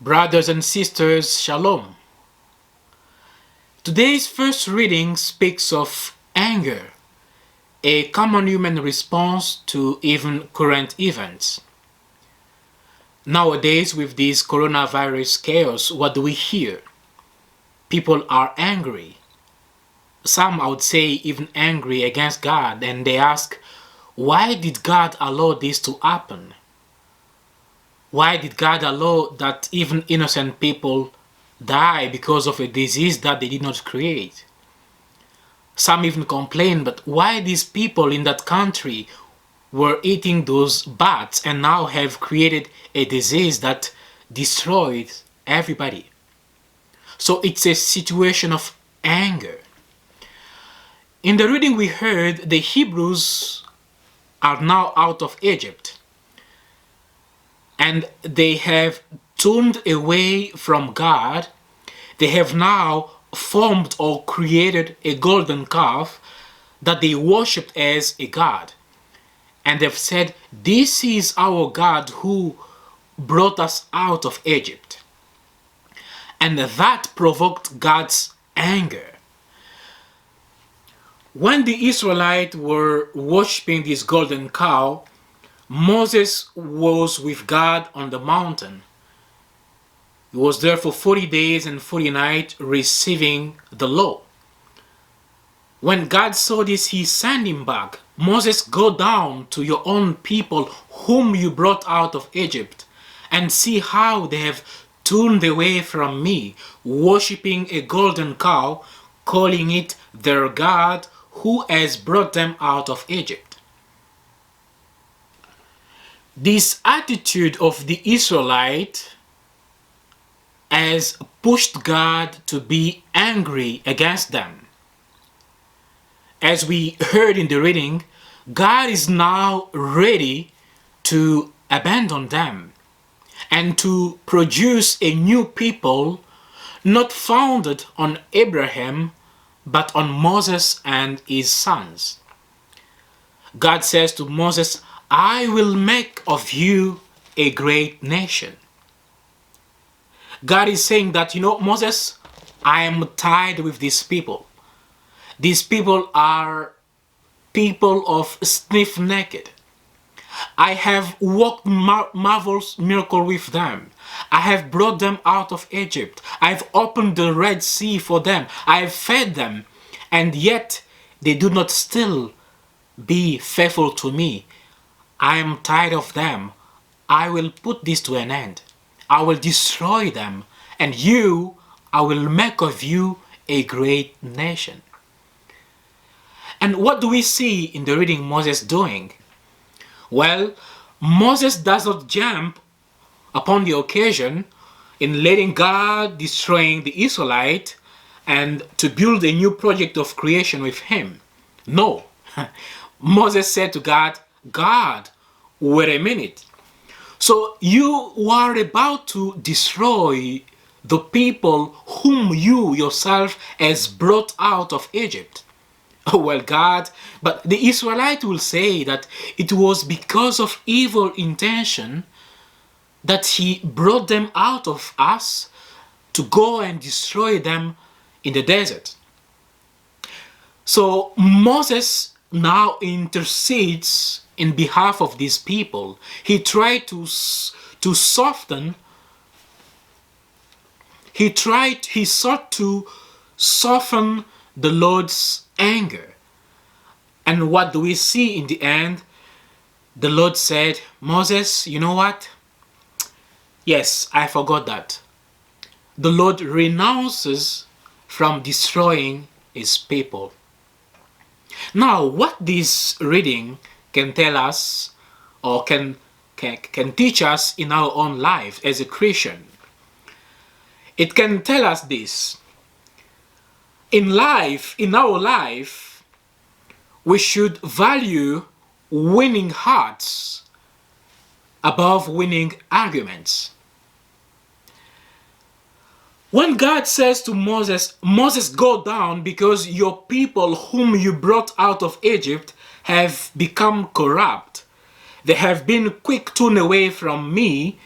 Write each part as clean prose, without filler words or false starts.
Brothers and sisters, Shalom. Today's first reading speaks of anger, a common human response to even current events. Nowadays, with this coronavirus chaos, what do we hear? People are angry. Some, I would say, even angry against God, and they ask, why did God allow this to happen? Why did God allow that even innocent people die because of a disease that they did not create? Some even complain, but why these people in that country were eating those bats and now have created a disease that destroyed everybody? So it's a situation of anger. In the reading we heard, the Hebrews are now out of Egypt, and they have turned away from God. They have now formed or created a golden calf that they worshipped as a god. And they've said, this is our God who brought us out of Egypt. And that provoked God's anger. When the Israelites were worshipping this golden cow, Moses was with God on the mountain. He was there for 40 days and 40 nights receiving the law. When God saw this, he sent him back. Moses, go down to your own people whom you brought out of Egypt and see how they have turned away from me, worshipping a golden cow, calling it their God who has brought them out of Egypt. This attitude of the Israelite has pushed God to be angry against them. As we heard in the reading, God is now ready to abandon them and to produce a new people not founded on Abraham but on Moses and his sons. God says to Moses, I will make of you a great nation. God is saying that, Moses, I am tired with these people. These people are people of sniff naked. I have worked marvelous miracle with them. I have brought them out of Egypt. I have opened the Red Sea for them. I have fed them. And yet they do not still be faithful to me. I am tired of them. I will put this to an end. I will destroy them. And I will make of you a great nation. And what do we see in the reading Moses doing? Well, Moses does not jump upon the occasion in letting God destroying the Israelite and to build a new project of creation with him. No. Moses said to God, God, wait a minute. So you are about to destroy the people whom you yourself has brought out of Egypt. Oh, well, God, but the Israelite will say that it was because of evil intention that he brought them out of us to go and destroy them in the desert. So Moses now intercedes in behalf of these people. He tried to soften. He sought to soften the Lord's anger. And what do we see in the end? The Lord said, Moses, you know what? Yes, I forgot that. The Lord renounces from destroying his people. Now, what this reading can tell us or can teach us in our own life as a Christian. It can tell us this. In our life, we should value winning hearts above winning arguments. When God says to Moses, Moses, go down because your people whom you brought out of Egypt have become corrupt. They have been quick turned away from me.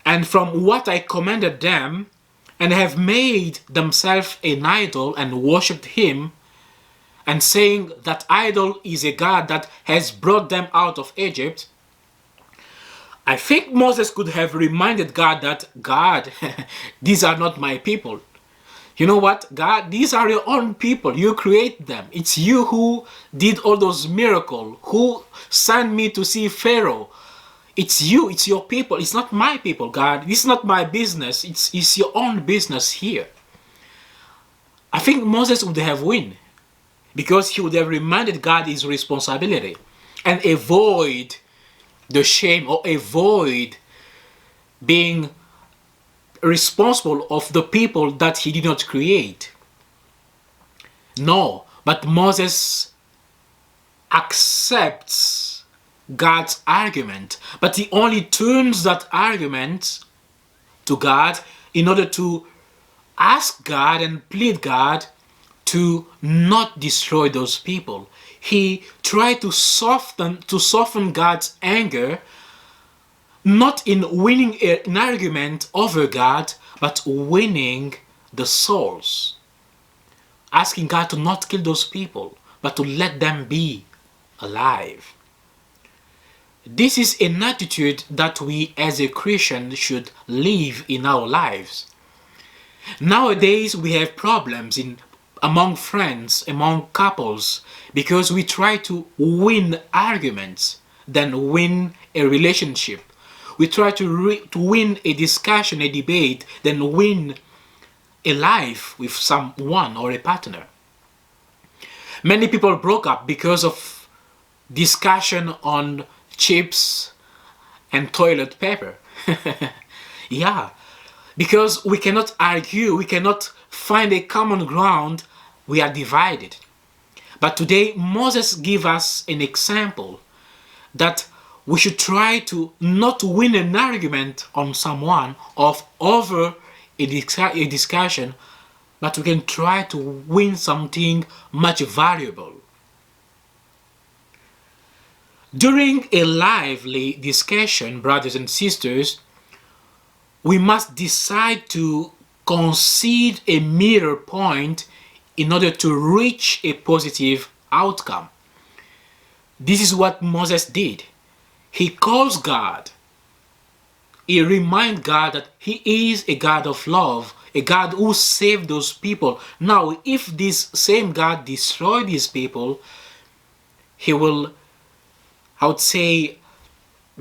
and from what I commanded them, and have made themselves an idol and worshipped him, and saying that idol is a god that has brought them out of Egypt, I think Moses could have reminded God that, God, these are not my people. You know what, God, these are your own people. You create them. It's you who did all those miracles, who sent me to see Pharaoh. It's you, it's your people. It's not my people, God. This is not my business. It's your own business here. I think Moses would have won because he would have reminded God his responsibility and avoid the shame or avoid being responsible of the people that he did not create. No, but Moses accepts God's argument, but he only turns that argument to God in order to ask God and plead God to not destroy those people. He tried to soften God's anger, not in winning an argument over God, but winning the souls. Asking God to not kill those people, but to let them be alive. This is an attitude that we as a Christian should live in our lives. Nowadays we have problems among friends, among couples, because we try to win arguments than win a relationship. We try to win a discussion, a debate, than win a life with someone or a partner. Many people broke up because of discussion on chips and toilet paper. Yeah, because we cannot argue, we cannot find a common ground, we are divided. But today Moses gives us an example that we should try to not win an argument on someone over a discussion, but we can try to win something much valuable. During a lively discussion, brothers and sisters, we must decide to concede a middle point in order to reach a positive outcome. This is what Moses did. He calls God. He reminds God that he is a God of love, a God who saved those people. Now, if this same God destroyed these people, he will, I would say,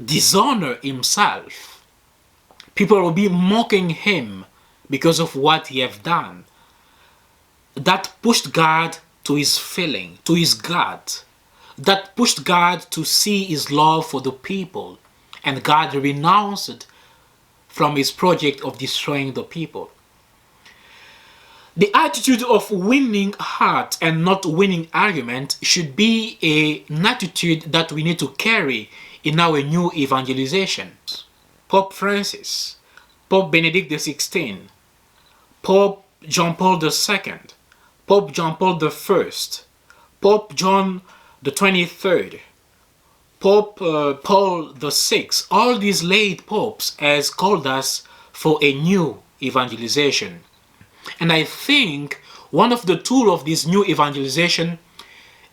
dishonor himself. People will be mocking him because of what he have done. That pushed God to his feeling, to his gut. That pushed God to see his love for the people. And God renounced from his project of destroying the people. The attitude of winning heart and not winning argument should be an attitude that we need to carry in our new evangelization. Pope Francis, Pope Benedict XVI, Pope John Paul II, Pope John Paul I, Pope John the 23rd, Pope Paul VI, all these late popes has called us for a new evangelization. And I think one of the tools of this new evangelization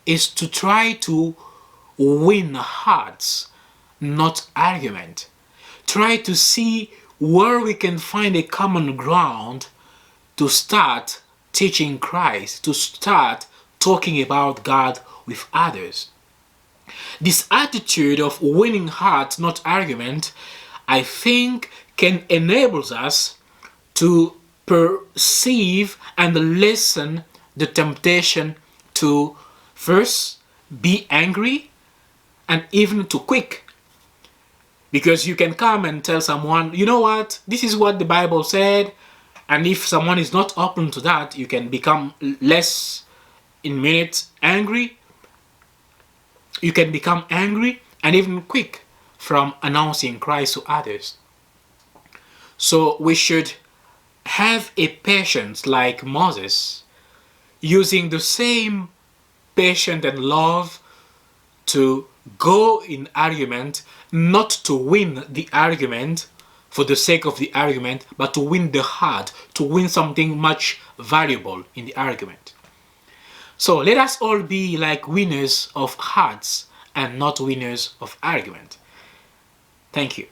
is to try to win hearts, not argument. Try to see where we can find a common ground to start teaching Christ, to start talking about God with others. This attitude of winning hearts, not argument, I think can enable us to perceive and lessen the temptation to first be angry and even to quick. Because you can come and tell someone, you know what, this is what the Bible said, and if someone is not open to that, you can become less in minutes angry. You can become angry and even quick from announcing Christ to others. So we should have a patience like Moses, using the same patience and love to go in argument, not to win the argument, for the sake of the argument, but to win the heart, to win something much valuable in the argument. So let us all be like winners of hearts and not winners of argument. Thank you.